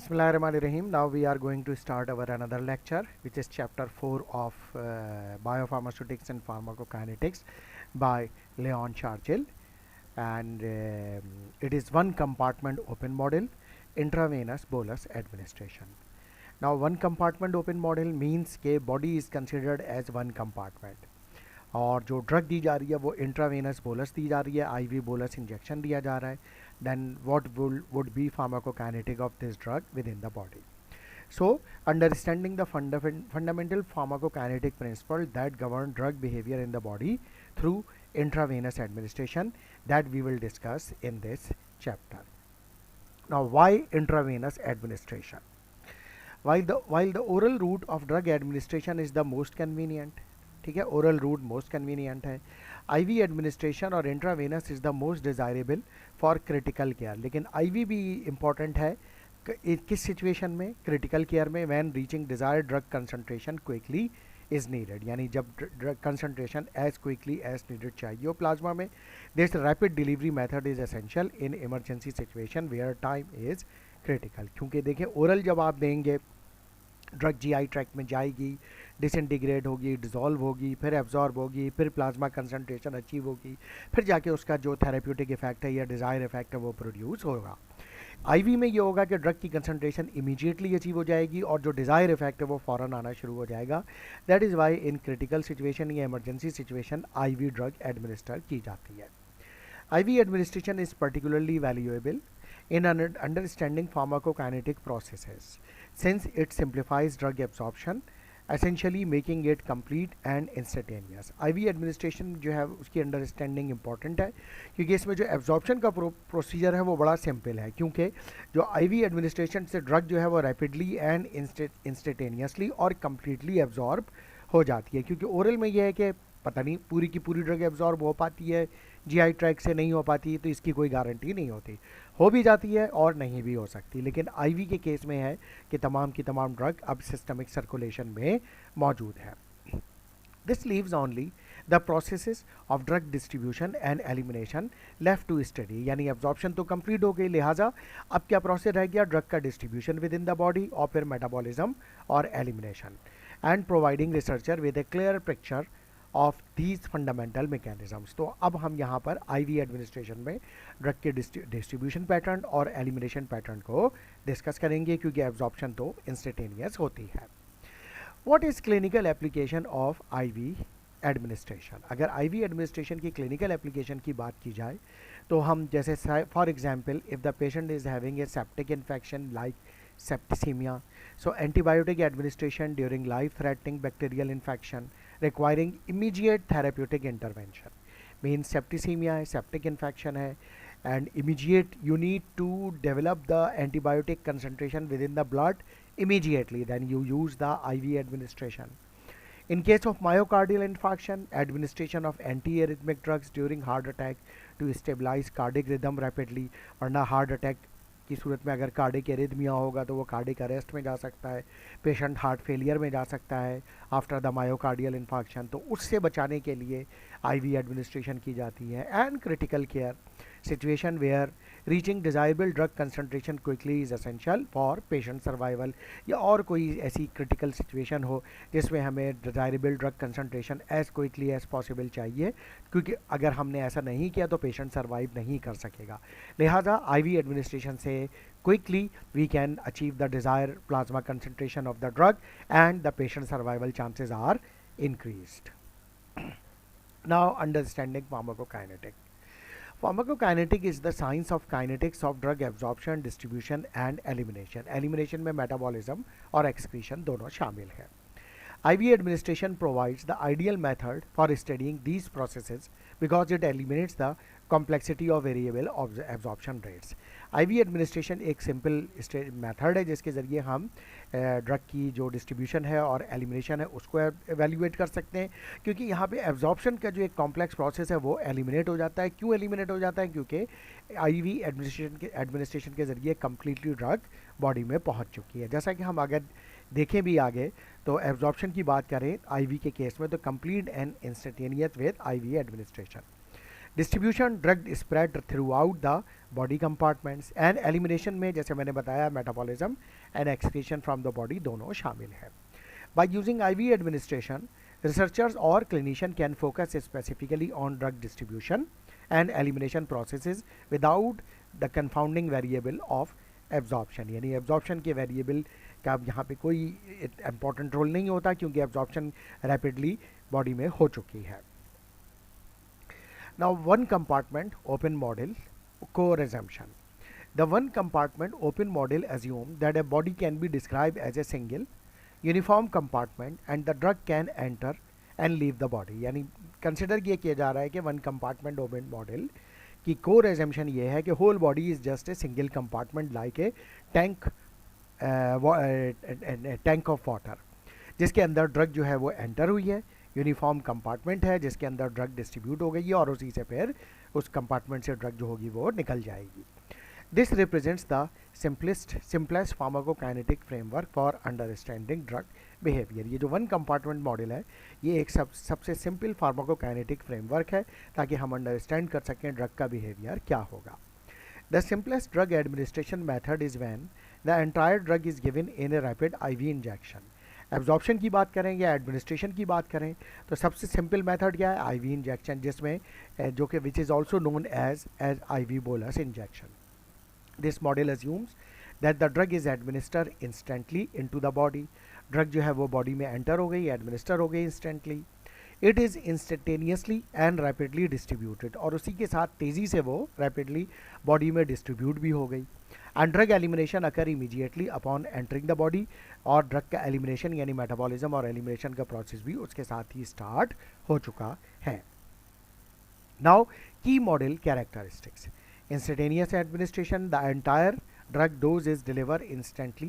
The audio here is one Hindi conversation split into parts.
Bismillahirrahmanirrahim. Now we are going to start our another lecture, which is chapter 4 of biopharmaceutics and pharmacokinetics by Leon Churchill, and it is one compartment open model, intravenous bolus administration. Now one compartment open model means के body is considered as one compartment, और जो ड्रग दी जा रही है वो इंट्रावेनस बोलस दी जा रही है, आईवी बोलस इंजेक्शन दिया जा रहा है. Then what would be pharmacokinetic of this drug within the body. So understanding the fundamental pharmacokinetic principle that govern drug behavior in the body through intravenous administration, that we will discuss in this chapter. Now why intravenous administration? While the oral route of drug administration is the most convenient, ठीक है, ओरल रूट मोस्ट कन्वीनियंट है. आईवी एडमिनिस्ट्रेशन और intravenous is the most desirable for critical care. लेकिन आईवी भी इम्पॉर्टेंट है किस सिचुएशन में? क्रिटिकल केयर में, when reaching desired drug concentration quickly is needed, यानी जब drug concentration as quickly as needed चाहिए हो प्लाज्मा में. This rapid delivery method is essential in emergency situation where time is critical. क्योंकि देखिए ओरल जब आप देंगे, ड्रग जीआई ट्रैक्ट में जाएगी, डिसइंटीग्रेट होगी, डिज़ोल्व होगी, फिर एब्जॉर्ब होगी, फिर प्लाज्मा कंसंट्रेशन अचीव होगी, फिर जाके उसका जो थेरेप्यूटिक इफेक्ट है या डिज़ायर इफेक्ट है वो प्रोड्यूस होगा. आईवी में ये होगा कि ड्रग की कंसंट्रेशन इमीडिएटली अचीव हो जाएगी और जो डिज़ायर इफेक्ट है वो फ़ौरन आना शुरू हो जाएगा. That is why in critical situation या emergency situation IV drug administer की जाती है. IV administration is particularly valuable in understanding pharmacokinetic processes since it simplifies drug absorption, essentially making it complete and instantaneous. IV administration जो है उसकी अंडरस्टैंडिंग इंपॉर्टेंट है क्योंकि इसमें जो एब्जॉर्प्शन का प्रोसीजर है वो बड़ा सिंपल है, क्योंकि जो IV एडमिनिस्ट्रेशन से ड्रग जो है वो रैपिडली एंड इंस्टेंटेनियसली और कम्प्लीटली एब्जॉर्ब हो जाती है. क्योंकि ओरल में यह है कि पता नहीं पूरी की पूरी ड्रग एब्जॉर्ब हो पाती है, जीआई ट्रैक से नहीं हो पाती, तो इसकी कोई गारंटी नहीं होती. हो भी जाती है और नहीं भी हो सकती. लेकिन आईवी के केस में है कि तमाम की तमाम ड्रग अब सिस्टमिक सर्कुलेशन में मौजूद है. This leaves only the processes of drug distribution and elimination left to study, यानी एब्जॉर्प्शन तो कंप्लीट हो गई, लिहाजा अब क्या प्रोसेस रह गया? ड्रग का distribution within the body और फिर मेटाबॉलिज्म और elimination, and providing researcher with a clear picture of these fundamental mechanisms. तो अब हम यहाँ पर आईवी एडमिनिस्ट्रेशन में ड्रग के डिस्ट्रीब्यूशन पैटर्न और एलिमिनेशन पैटर्न को डिस्कस करेंगे क्योंकि एब्जॉर्प्शन तो इंस्टेंटेनियस होती है. What is clinical application of IV administration? अगर आईवी एडमिनिस्ट्रेशन की क्लिनिकल एप्लीकेशन की बात की जाए तो हम जैसे for example if the patient is having a septic infection like septicemia, so antibiotic administration during life-threatening bacterial infection requiring immediate therapeutic intervention. Means septicemia है, septic infection है, and immediate you need to develop the antibiotic concentration within the blood immediately, then you use the IV administration. In case of myocardial infarction, administration of antiarrhythmic drugs during heart attack to stabilize cardiac rhythm rapidly, वरना heart attack की सूरत में अगर कार्डिक एरिथमिया होगा तो वो कार्डिक अरेस्ट में जा सकता है, पेशेंट हार्ट फेलियर में जा सकता है आफ्टर द मायोकार्डियल इन्फार्क्शन. तो उससे बचाने के लिए आईवी एडमिनिस्ट्रेशन की जाती है. And critical care situation where reaching desirable drug concentration quickly is essential for patient survival, या और कोई ऐसी क्रिटिकल सिचुएशन हो जिसमें हमें desirable drug concentration as quickly as possible चाहिए, क्योंकि अगर हमने ऐसा नहीं किया तो पेशेंट सर्वाइव नहीं कर सकेगा. लिहाजा आईवी एडमिनिस्ट्रेशन से quickly we can achieve the desired plasma concentration of the drug and the patient survival chances are increased. Now understanding pharmacokinetic. Pharmacokinetic is the science of kinetics of drug absorption, distribution and elimination. Elimination में metabolism और excretion दोनों शामिल है. IV administration provides the ideal method for studying these processes because it eliminates the complexity of variable absorption rates. IV administration एक सिंपल मेथड है जिसके ज़रिए हम ड्रग की जो डिस्ट्रीब्यूशन है और एलिमिनेशन है उसको एवेल्यूएट कर सकते हैं, क्योंकि यहाँ पे एब्जॉर्प्शन का जो एक कॉम्प्लेक्स प्रोसेस है वो एलिमिनेट हो जाता है. क्यों एलिमिनेट हो जाता है? क्योंकि IV एडमिनिस्ट्रेशन के ज़रिए कम्प्लीटली ड्रग बॉडी में पहुँच चुकी है. जैसा कि हम अगर देखें भी आगे तो एब्जॉर्प्शन की बात करें आईवी के केस में तो complete and instantaneous with IV administration. Distribution drug spread throughout the body compartments and elimination में जैसे मैंने बताया metabolism and excretion from the body दोनों शामिल है. By using IV administration researchers or clinician can focus specifically on drug distribution and elimination processes without the confounding variable of absorption. यानी absorption के variable का अब यहाँ पे कोई important role नहीं होता क्योंकि absorption rapidly body में हो चुकी है. Now one compartment open model co-resumption. The one compartment open model assumes that a body can be described as a single uniform compartment and the drug can enter and leave the body. यानी कंसिडर ये किया जा रहा है कि वन कंपार्टमेंट ओपन मॉडल की कोर एजम्पशन ये है कि whole body is just a single compartment like a tank of water जिसके अंदर ड्रग जो है वो एंटर हुई है. यूनिफॉर्म कंपार्टमेंट है जिसके अंदर ड्रग डिस्ट्रीब्यूट हो गई है और उसी से फिर उस कंपार्टमेंट से ड्रग जो होगी वो निकल जाएगी. This represents the simplest pharmacokinetic framework for understanding drug behavior. ये जो वन कंपार्टमेंट मॉडल है ये एक सबसे सिंपल फार्माकोकाइनेटिक फ्रेमवर्क है ताकि हम अंडरस्टैंड कर सकें ड्रग का बिहेवियर क्या होगा. The simplest drug administration method is when the entire drug is given in a rapid IV injection. Absorption की बात करें या एडमिनिस्ट्रेशन की बात करें तो सबसे सिंपल मेथड क्या है IV इंजेक्शन जिसमें जो कि which is also known as IV bolus injection. This model assumes that the drug is administered instantly into the body. Drug जो है वो बॉडी में एंटर हो गई एडमिनिस्टर हो गई instantly. It is instantaneously and rapidly distributed और उसी के साथ तेज़ी से वो रैपिडली बॉडी में डिस्ट्रीब्यूट भी हो गई. And drug elimination occur immediately upon entering the body और ड्रग का एलिमिनेशन यानी मेटाबॉलिज्म और एलिमिनेशन का प्रोसेस भी उसके साथ ही स्टार्ट हो चुका है. नाउ की model characteristics. Instantaneous administration, the entire drug dose is delivered instantly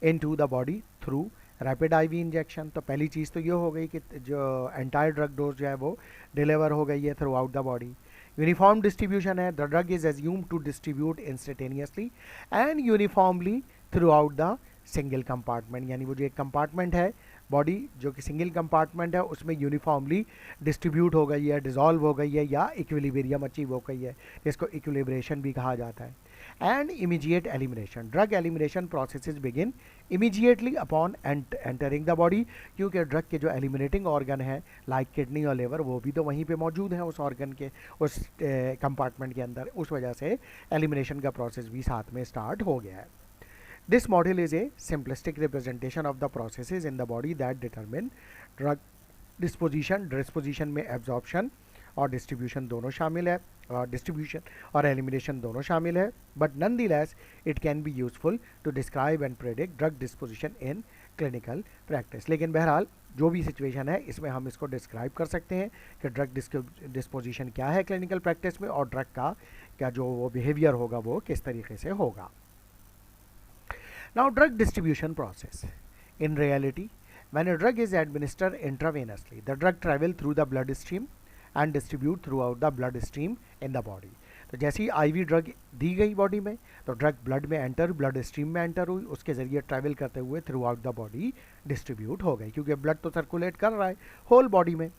into the body through rapid IV injection. तो पहली चीज़ तो ये हो गई कि जो entire drug dose जो है वो deliver हो गई है throughout the body. Uniform distribution है, the drug is assumed to distribute instantaneously and uniformly throughout the single compartment. यानी वो जो एक compartment है बॉडी जो कि सिंगल कंपार्टमेंट है उसमें यूनिफॉर्मली डिस्ट्रीब्यूट हो गई है, डिज़ोल्व हो गई है या इक्विलिब्रियम अचीव हो गई है जिसको इक्विलिब्रेशन भी कहा जाता है. And immediate elimination. Drug elimination processes begin immediately upon entering the body क्योंकि ड्रग के जो एलिमिनेटिंग ऑर्गन है लाइक किडनी और लिवर वो भी तो वहीं पे मौजूद हैं उस ऑर्गन के उस कंपार्टमेंट के अंदर. उस वजह से एलिमिनेशन का प्रोसेस भी साथ में स्टार्ट हो गया है. This model is a simplistic representation of the processes in the body that determine drug disposition. Disposition में absorption और distribution दोनों शामिल है और distribution और elimination दोनों शामिल है. But nonetheless, it can be useful to describe and predict drug disposition in clinical practice. लेकिन बहरहाल जो भी सिचुएशन है इसमें हम इसको डिस्क्राइब कर सकते हैं कि ड्रग डिस्पोजिशन क्या है क्लिनिकल प्रैक्टिस में और ड्रग का जो वो बिहेवियर होगा वो किस तरीके से होगा. Now drug distribution process. In reality, when a drug is administered intravenously, the drug travel through the bloodstream and distribute throughout the bloodstream in the body. तो जैसे ही IV ड्रग दी गई बॉडी में तो ड्रग ब्लड में एंटर ब्लड स्ट्रीम में एंटर हुई उसके ज़रिए ट्रैवल करते हुए through out the body distribute हो गई क्योंकि ब्लड तो सर्कुलेट कर रहा है होल बॉडी में.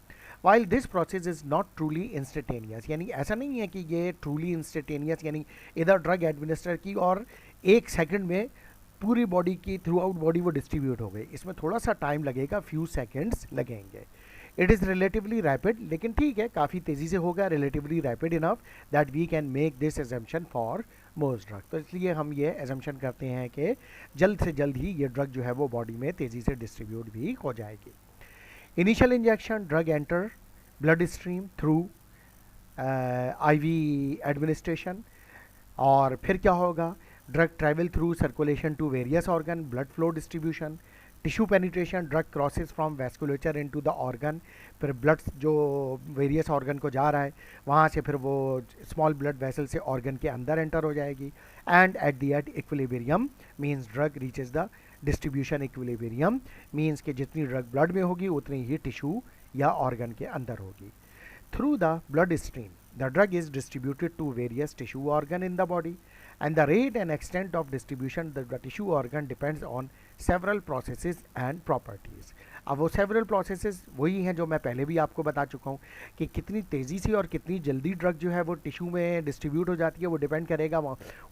While this process is not truly instantaneous. यानी ऐसा नहीं है कि ये ट्रूली इंस्टेंटेनियस यानी इधर ड्रग एडमिनिस्टर की और एक सेकेंड में पूरी बॉडी की थ्रू आउट बॉडी वो डिस्ट्रीब्यूट हो गई. इसमें थोड़ा सा टाइम लगेगा, फ्यू सेकेंड्स लगेंगे. इट इज़ रिलेटिवली रैपिड लेकिन ठीक है काफ़ी तेज़ी से होगा. Relatively rapid enough that we can make this assumption for most drug. तो इसलिए हम ये एजम्पशन करते हैं कि जल्द से जल्द ही ये ड्रग जो है वो बॉडी में तेज़ी से डिस्ट्रीब्यूट भी हो जाएगी. Initial injection drug enter blood stream through IV administration और फिर क्या होगा drug travel through circulation to various organ blood flow distribution. Tissue penetration drug crosses from vasculature into the organ. फिर ब्लड जो वेरियस ऑर्गन को जा रहा है वहाँ से फिर वो स्मॉल ब्लड वेसल से ऑर्गन के अंदर एंटर हो जाएगी. And at the at equilibrium means drug reaches the distribution equilibrium means कि जितनी ड्रग ब्लड में होगी उतनी ही टिश्यू या ऑर्गन के अंदर होगी. Through the blood stream the drug is distributed to various tissue organ in the body and the rate and extent of distribution of the tissue organ depends on several processes and properties. अब वो सेवरल प्रोसेसेस वही हैं जो मैं पहले भी आपको बता चुका हूँ कि कितनी तेज़ी से और कितनी जल्दी ड्रग जो है वो टिश्यू में डिस्ट्रीब्यूट हो जाती है, वो डिपेंड करेगा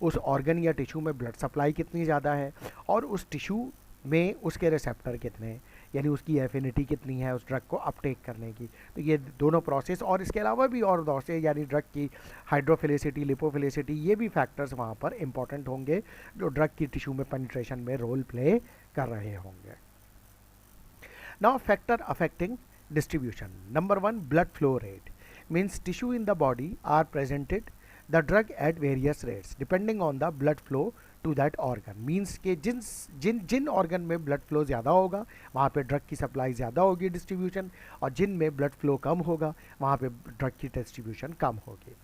उस ऑर्गन या टिश्यू में ब्लड सप्लाई कितनी ज़्यादा है और उस टिश्यू में उसके रिसेप्टर कितने हैं, यानी उसकी एफिनिटी कितनी है उस ड्रग को अपटेक करने की। तो ये दोनों प्रोसेस और इसके अलावा भी और प्रोसेस यानी ड्रग की हाइड्रोफिलिसिटी, लिपोफिलिसिटी, ये भी फैक्टर्स वहाँ पर इंपॉर्टेंट होंगे जो ड्रग की टिश्यू में पेनिट्रेशन में रोल प्ले कर रहे होंगे। Now factor affecting distribution. Number one, blood flow rate means tissue in the body are presented the drug at various rates depending on the blood flow to that organ. Means कि जिन organ में blood flow ज़्यादा होगा वहाँ पे drug की supply ज़्यादा होगी distribution, और जिन में blood flow कम होगा वहाँ पे drug की distribution कम होगी।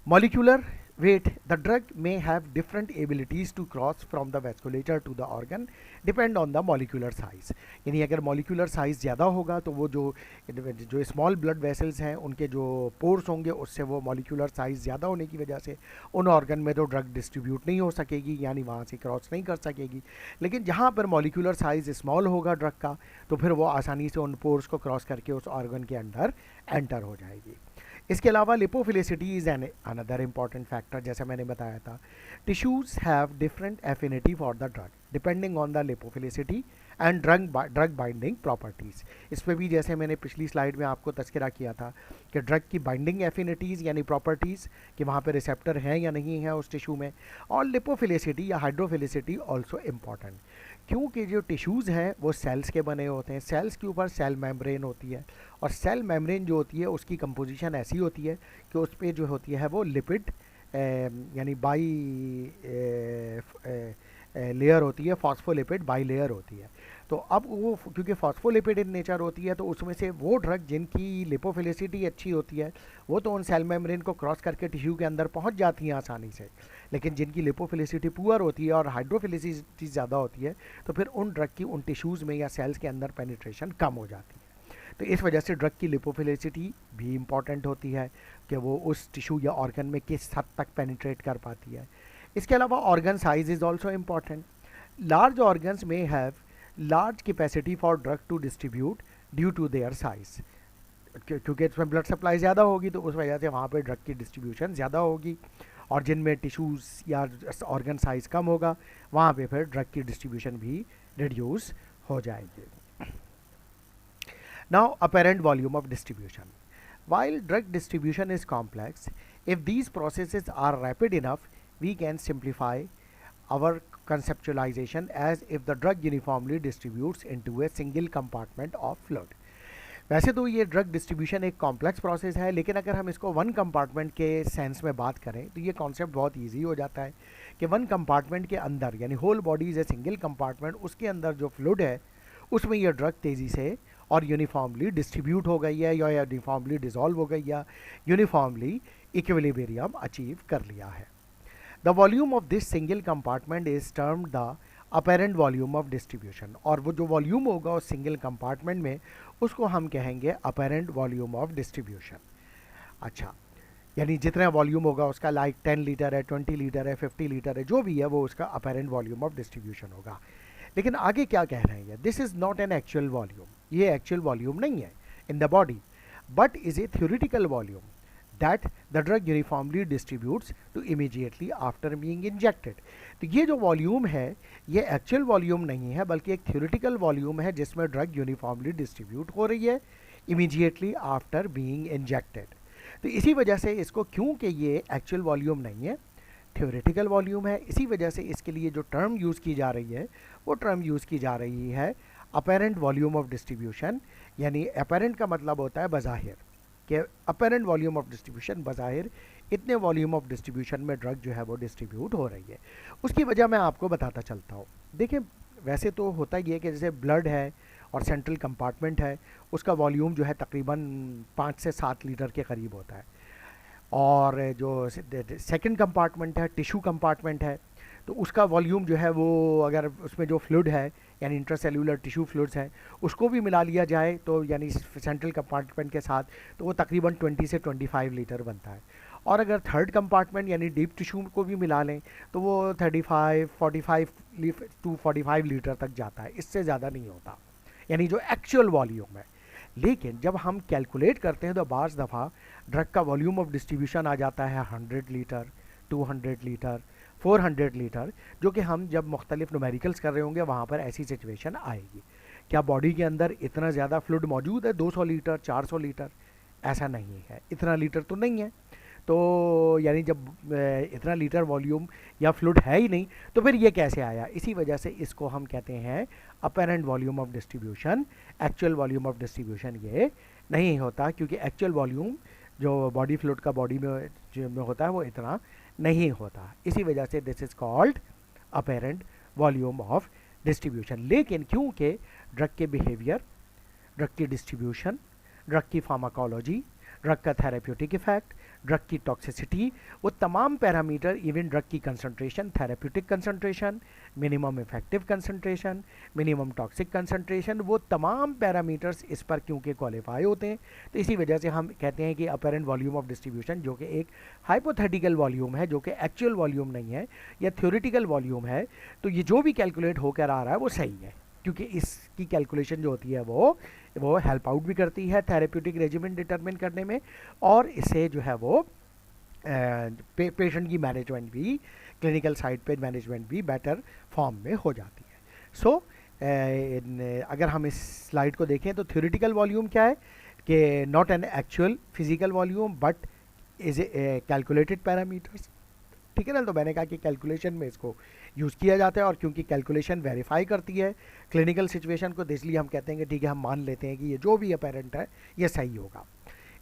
Molecular weight, the drug may have different abilities to cross from the vasculature to the organ depend on the molecular size। यानी अगर molecular size ज़्यादा होगा तो वो जो small blood vessels हैं उनके जो pores होंगे उससे वो molecular size ज़्यादा होने की वजह से उन organ में तो drug distribute नहीं हो सकेगी, यानी वहाँ से cross नहीं कर सकेगी। लेकिन जहाँ पर molecular size small होगा drug का तो फिर वो आसानी से उन pores को cross करके उस organ के अंदर enter हो जाएगी। इसके अलावा lipophilicity is an another important factor. जैसा मैंने बताया था, tissues have different affinity for the drug depending on the lipophilicity and drug binding properties. इस पर भी जैसे मैंने पिछली स्लाइड में आपको तस्करा किया था कि ड्रग की बाइंडिंग एफिनिटीज़ यानी प्रॉपर्टीज़ कि वहाँ पे रिसेप्टर हैं या नहीं है उस टिश्यू में, और लिपोफिलिसिटी या हाइड्रोफिलिसिटी ऑल्सो इम्पॉर्टेंट, क्योंकि जो टिश्यूज़ हैं वो सेल्स के बने होते हैं, सेल्स के ऊपर सेल मेम्ब्रेन होती है, और सेल मेम्ब्रेन जो होती है उसकी कंपोजिशन ऐसी होती है कि उस पर जो होती है वो लिपिड यानी बाई लेयर होती है, फॉस्फोलिपिड बाई लेयर होती है। तो अब वो क्योंकि फॉस्फोलिपिड इन नेचर होती है तो उसमें से वो ड्रग जिनकी लिपोफिलिसिटी अच्छी होती है वो तो उन सेल मेम्ब्रेन को क्रॉस करके टिश्यू के अंदर पहुंच जाती हैं आसानी से, लेकिन जिनकी लिपोफिलिसिटी पुअर होती है और हाइड्रोफिलिसिटी ज़्यादा होती है तो फिर उन ड्रग की उन टिश्यूज़ में या सेल्स के अंदर पेनिट्रेशन कम हो जाती है। तो इस वजह से ड्रग की लिपोफिलिसिटी भी इम्पॉर्टेंट होती है कि वो उस टिश्यू या ऑर्गन में किस हद तक पेनिट्रेट कर पाती है। इसके अलावा organ size is also important. Large organs में have large capacity for drug to distribute due to their size, क्योंकि इसमें ब्लड सप्लाई ज़्यादा होगी तो उस वजह से वहाँ पर ड्रग की डिस्ट्रीब्यूशन ज़्यादा होगी, और जिनमें टिश्यूज़ या ऑर्गन साइज़ कम होगा वहाँ पे फिर ड्रग की डिस्ट्रीब्यूशन भी रिड्यूस हो जाएगी। Now apparent volume of distribution. While drug distribution is complex, if these processes are rapid enough, we can simplify our conceptualization as if the drug uniformly distributes into a single compartment of fluid. वैसे तो ये ड्रग डिस्ट्रीब्यूशन एक कॉम्प्लेक्स प्रोसेस है, लेकिन अगर हम इसको वन कंपार्टमेंट के सेंस में बात करें तो ये कॉन्सेप्ट बहुत इजी हो जाता है कि वन कंपार्टमेंट के अंदर यानी whole body is a single compartment, उसके अंदर जो फ्लूइड है उसमें यह ड्रग तेज़ी से और यूनिफॉर्मली डिस्ट्रीब्यूट हो गई है या यूनिफॉर्मली डिसॉल्व हो गई या यूनिफॉर्मली इक्विलिब्रियम अचीव कर लिया है। The volume of this single compartment is termed the apparent volume of distribution, और वो जो वॉल्यूम होगा उस सिंगल कंपार्टमेंट में उसको हम कहेंगे अपेरेंट वॉल्यूम ऑफ डिस्ट्रीब्यूशन। अच्छा, यानी जितना वॉल्यूम होगा उसका लाइक 10 लीटर है, 20 लीटर है, 50 लीटर है, जो भी है वो उसका अपेरेंट वॉल्यूम ऑफ डिस्ट्रीब्यूशन होगा। लेकिन आगे क्या कह रहे हैं, this is not an actual volume, ये एक्चुअल वॉल्यूम नहीं है in the body, but is a theoretical volume that the drug uniformly distributes to immediately after being injected. तो ये जो वॉल्यूम है ये एक्चुअल वॉल्यूम नहीं है बल्कि एक थ्योरेटिकल वॉल्यूम है जिसमें ड्रग यूनिफॉर्मली डिस्ट्रीब्यूट हो रही है इमीडिएटली आफ्टर बीइंग इंजेक्टेड। तो इसी वजह से इसको, क्योंकि ये एक्चुअल वॉल्यूम नहीं है, थ्योरेटिकल वॉल्यूम है, इसी वजह से इसके लिए जो टर्म यूज़ की जा रही है वो टर्म यूज़ की जा रही है अपेरेंट वॉल्यूम ऑफ डिस्ट्रीब्यूशन। यानी अपेरेंट का मतलब होता है बज़ाहिर, कि अपेरेंट वॉल्यूम ऑफ डिस्ट्रीब्यूशन बज़ाहिर इतने वॉल्यूम ऑफ डिस्ट्रीब्यूशन में ड्रग जो है वो डिस्ट्रीब्यूट हो रही है। उसकी वजह मैं आपको बताता चलता हूँ। देखिए, वैसे तो होता ही है कि जैसे ब्लड है और सेंट्रल कंपार्टमेंट है, उसका वॉल्यूम जो है तकरीबन 5 से 7 लीटर के करीब होता है, और जो सेकंड कंपार्टमेंट है, टिश्यू कंपार्टमेंट है, तो उसका वॉल्यूम जो है वो अगर उसमें जो फ्लूइड है यानी इंट्रासेल्यूलर टिश्यू फ्लूइड्स हैं उसको भी मिला लिया जाए तो यानी सेंट्रल कंपार्टमेंट के साथ, तो वो तकरीबन 20 से 25 लीटर बनता है। और अगर थर्ड कंपार्टमेंट यानी डीप टिश्यू को भी मिला लें तो वो 35 टू 45 लीटर तक जाता है, इससे ज़्यादा नहीं होता। यानी जो एक्चुअल वॉल्यूम है। लेकिन जब हम कैलकुलेट करते हैं तो बाज़ दफ़ा ड्रग का वॉल्यूम ऑफ डिस्ट्रीब्यूशन आ जाता है 100 लीटर, 200 लीटर, 400 लीटर, जो कि हम जब मुख्तलिफ न्यूमेरिकल्स कर रहे होंगे वहाँ पर ऐसी सिचुएशन आएगी। क्या बॉडी के अंदर इतना ज़्यादा फ्लूइड मौजूद है 200 लीटर, 400 लीटर? ऐसा नहीं है, इतना लीटर तो नहीं है। तो यानी जब इतना लीटर वॉल्यूम या फ्लूइड है ही नहीं तो फिर ये कैसे आया? इसी वजह से इसको हम कहते हैं apparent volume of distribution. Actual volume of distribution ये नहीं होता, क्योंकि एक्चुअल वॉल्यूम जो बॉडी फ्लूइड का बॉडी में होता है वो इतना नहीं होता। इसी वजह से this is called apparent volume of distribution. लेकिन क्योंकि ड्रग के बिहेवियर, ड्रग की डिस्ट्रीब्यूशन, ड्रग की फार्माकोलॉजी, ड्रग का थेरेप्यूटिक इफेक्ट, ड्रग की टॉक्सिसिटी, वो तमाम पैरामीटर, इवन ड्रग की concentration, therapeutic concentration, minimum effective concentration, minimum toxic concentration, वो तमाम पैरामीटर्स इस पर क्योंकि क्वालिफाई होते हैं, तो इसी वजह से हम कहते हैं कि अपरेंट वॉल्यूम ऑफ डिस्ट्रीब्यूशन, जो कि एक हाइपोथेटिकल वॉल्यूम है, जो कि एक्चुअल वॉल्यूम नहीं है या थ्योरेटिकल वॉल्यूम है, तो ये जो भी कैलकुलेट होकर आ रहा है वो सही है, क्योंकि इसकी कैलकुलेशन जो होती है वो हेल्प आउट भी करती है थेरेप्यूटिक रेजिमेंट डिटरमिन करने में, और इससे जो है वो पेशेंट की मैनेजमेंट भी, क्लिनिकल साइड पे मैनेजमेंट भी बेटर फॉर्म में हो जाती है। सो अगर हम इस स्लाइड को देखें तो थ्योरेटिकल वॉल्यूम क्या है कि not an actual physical volume but is a calculated parameters. ठीक है ना, तो मैंने कहा कि कैलकुलेशन में इसको यूज़ किया जाता है, और क्योंकि कैलकुलेशन वेरीफाई करती है क्लिनिकल सिचुएशन को, तो इसलिए हम कहते हैं कि ठीक है, हम मान लेते हैं कि ये जो भी अपेरेंट है ये सही होगा।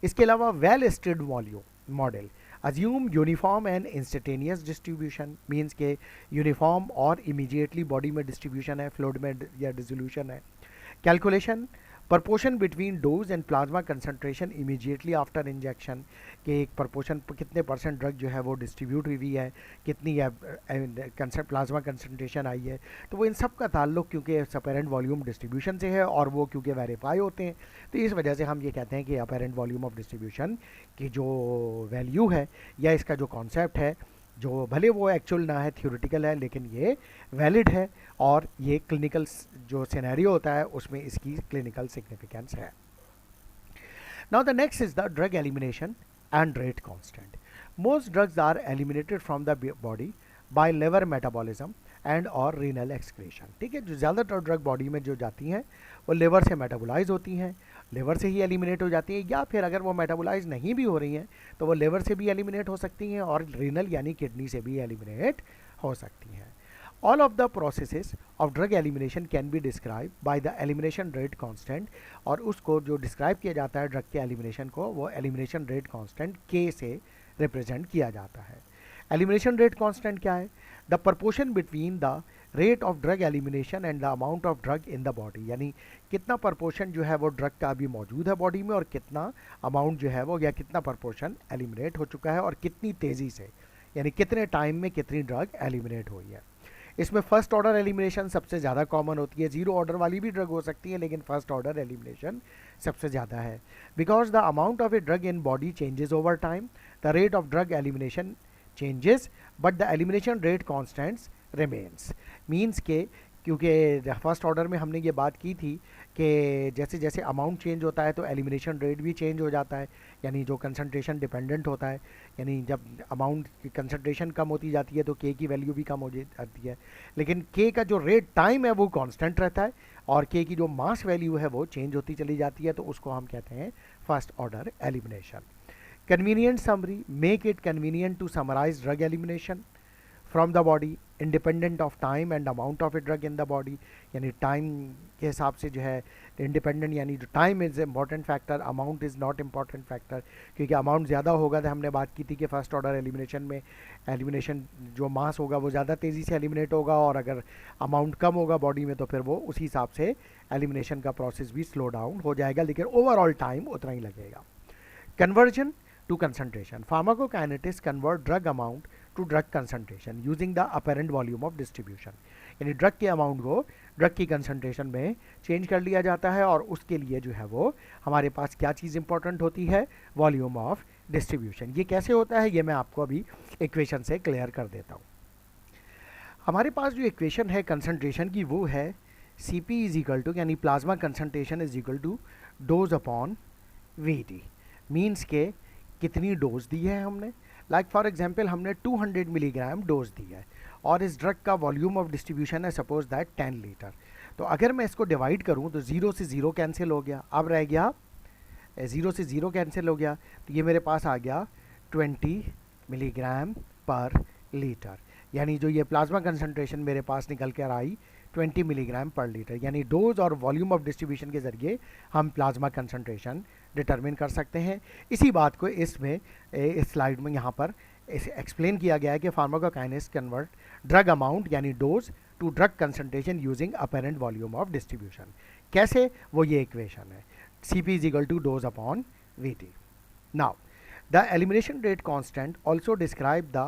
इसके अलावा well stirred volume model assume uniform and instantaneous distribution, means के यूनिफॉर्म और इमीडिएटली बॉडी में डिस्ट्रीब्यूशन है, फ्लूइड में या डिसोल्यूशन है। Calculation proportion between dose and plasma concentration immediately after injection, के एक प्रपोर्शन कितने परसेंट ड्रग जो है वो डिस्ट्रीब्यूट हुई है, कितनी प्लाज्मा कंसंट्रेशन आई है, तो वो इन सब का ताल्लुक क्योंकि अपरेंट वॉल्यूम डिस्ट्रीब्यूशन से है, और वो क्योंकि वेरीफाई होते हैं, तो इस वजह से हम ये कहते हैं कि अपरेंट वॉल्यूम ऑफ डिस्ट्रीब्यूशन की जो वैल्यू है या इसका जो कॉन्सेप्ट है, जो भले वो एक्चुअल ना है, थ्योरेटिकल है, लेकिन ये वैलिड है, और ये क्लिनिकल जो सिनेरियो होता है उसमें इसकी क्लिनिकल सिग्निफिकेंस है। Now the next is the drug elimination and rate constant. Most drugs are eliminated from the body by liver metabolism and or renal excretion. ठीक है, जो ज़्यादातर ड्रग बॉडी में जो जाती हैं वो लिवर से मेटाबोलाइज होती हैं, लिवर से ही एलिमिनेट हो जाती हैं, या फिर अगर वो मेटाबोलाइज नहीं भी हो रही हैं तो वो लिवर से भी एलिमिनेट हो सकती हैं और रीनल यानी किडनी से भी एलिमिनेट हो सकती हैं। All of the processes of drug elimination can be described by the elimination rate constant, और उसको जो डिस्क्राइब किया जाता है ड्रग के एलिमिनेशन को, वो एलिमिनेशन रेट कांस्टेंट K से रिप्रेजेंट किया जाता है। एलिमिनेशन रेट कांस्टेंट क्या है? The proportion between the rate of drug elimination and the amount of drug in the body, यानी कितना प्रपोर्शन जो है वो ड्रग का अभी मौजूद है बॉडी में, और कितना अमाउंट जो है वो या कितना प्रपोर्शन एलिमिनेट हो चुका है, और कितनी तेज़ी से, यानी कितने टाइम में कितनी ड्रग एलिमिनेट हुई है। इसमें फर्स्ट ऑर्डर एलिमिनेशन सबसे ज़्यादा कॉमन होती है, जीरो ऑर्डर वाली भी ड्रग हो सकती है, लेकिन फर्स्ट ऑर्डर एलिमिनेशन सबसे ज़्यादा है। Because the amount of a drug in body changes over time, the rate of drug elimination changes but the elimination rate constants remains. Means के क्योंकि फर्स्ट ऑर्डर में हमने ये बात की थी कि जैसे जैसे अमाउंट चेंज होता है तो एलिमिनेशन रेट भी चेंज हो जाता है, यानी जो कंसंट्रेशन डिपेंडेंट होता है, यानी जब अमाउंट की कंसंट्रेशन कम होती जाती है तो के की वैल्यू भी कम हो जाती है, लेकिन के का जो रेट टाइम है वो कांस्टेंट रहता है, और के की जो मास वैल्यू है वो चेंज होती चली जाती है, तो उसको हम कहते हैं first order elimination. Convenient summary, make it convenient to summarise drug elimination from the body independent of time and amount of a drug in the body, यानी टाइम के हिसाब से जो है इंडिपेंडेंट, यानी जो time is important factor, amount is not important factor, क्योंकि अमाउंट ज़्यादा होगा तो हमने बात की थी कि फर्स्ट ऑर्डर एलिमिनेशन में एलिमिनेशन जो मास होगा वो ज़्यादा तेज़ी से एलिमिनेट होगा, और अगर अमाउंट कम होगा बॉडी में तो फिर वो उसी हिसाब से एलिमिनेशन का प्रोसेस भी स्लो डाउन हो जाएगा, लेकिन ओवरऑल टाइम उतना ही लगेगा। Conversion to concentration. Pharmacokinetics convert drug amount to drug concentration using the apparent volume of distribution. यानी ड्रग के अमाउंट को ड्रग की कंसंट्रेशन में चेंज कर लिया जाता है, और उसके लिए जो है वो हमारे पास क्या चीज़ इंपॉर्टेंट होती है? Volume of distribution. ये कैसे होता है ये मैं आपको अभी इक्वेशन से क्लियर कर देता हूँ। हमारे पास जो इक्वेशन है कंसंट्रेशन की वो है C P is equal to यानी plasma concentration is equal to dose upon V T. Means के कितनी डोज दी है हमने, लाइक फॉर एग्जांपल हमने 200 मिलीग्राम डोज दी है और इस ड्रग का वॉल्यूम ऑफ डिस्ट्रीब्यूशन है सपोज दैट 10 लीटर। तो अगर मैं इसको डिवाइड करूं तो 0 से 0 कैंसिल हो गया, अब रह गया 0 से 0 कैंसिल हो गया, तो ये मेरे पास आ गया 20 मिलीग्राम पर लीटर। यानी जो ये प्लाज्मा कंसंट्रेशन मेरे पास निकल कर आई 20 मिलीग्राम पर लीटर, यानी डोज और वॉल्यूम ऑफ डिस्ट्रीब्यूशन के ज़रिए हम प्लाज्मा कंसंट्रेशन डिटरमिन कर सकते हैं। इसी बात को इसमें इस स्लाइड में यहाँ पर एक्सप्लेन किया गया है कि फार्माकोकाइनेसिस कन्वर्ट ड्रग अमाउंट यानी dose to drug concentration using apparent volume of distribution. कैसे, वो ये इक्वेशन है Cp is equal to dose upon Vt. Now, the elimination rate constant also describe the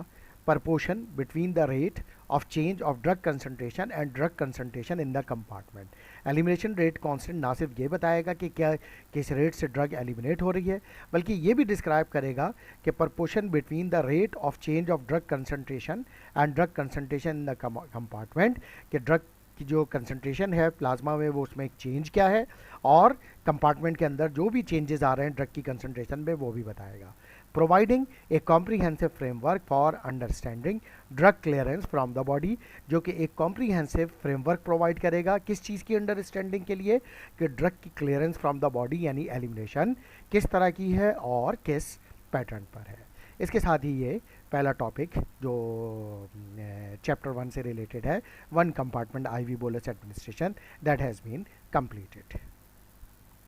proportion between the rate of change of drug concentration and drug concentration in the compartment. Elimination rate constant ना सिर्फ ये बताएगा कि क्या किस रेट से ड्रग एलिमिनेट हो रही है, बल्कि ये भी डिस्क्राइब करेगा कि proportion between the rate of change of drug concentration and drug concentration in the compartment, कि ड्रग की जो कंसंट्रेशन है प्लाज्मा में वो उसमें एक चेंज क्या है और कंपार्टमेंट के अंदर जो भी चेंजेस आ रहे हैं ड्रग की कंसंट्रेशन में वो भी बताएगा। Providing A comprehensive framework for understanding drug clearance from the body, जो कि एक कॉम्प्रीहेंसिव फ्रेमवर्क प्रोवाइड करेगा किस चीज़ की अंडरस्टैंडिंग के लिए, कि ड्रग की क्लियरेंस फ्रॉम द बॉडी यानी एलिमिनेशन किस तरह की है और किस पैटर्न पर है। इसके साथ ही ये पहला टॉपिक जो चैप्टर 1 से रिलेटेड है, one compartment IV bolus administration, that has been completed.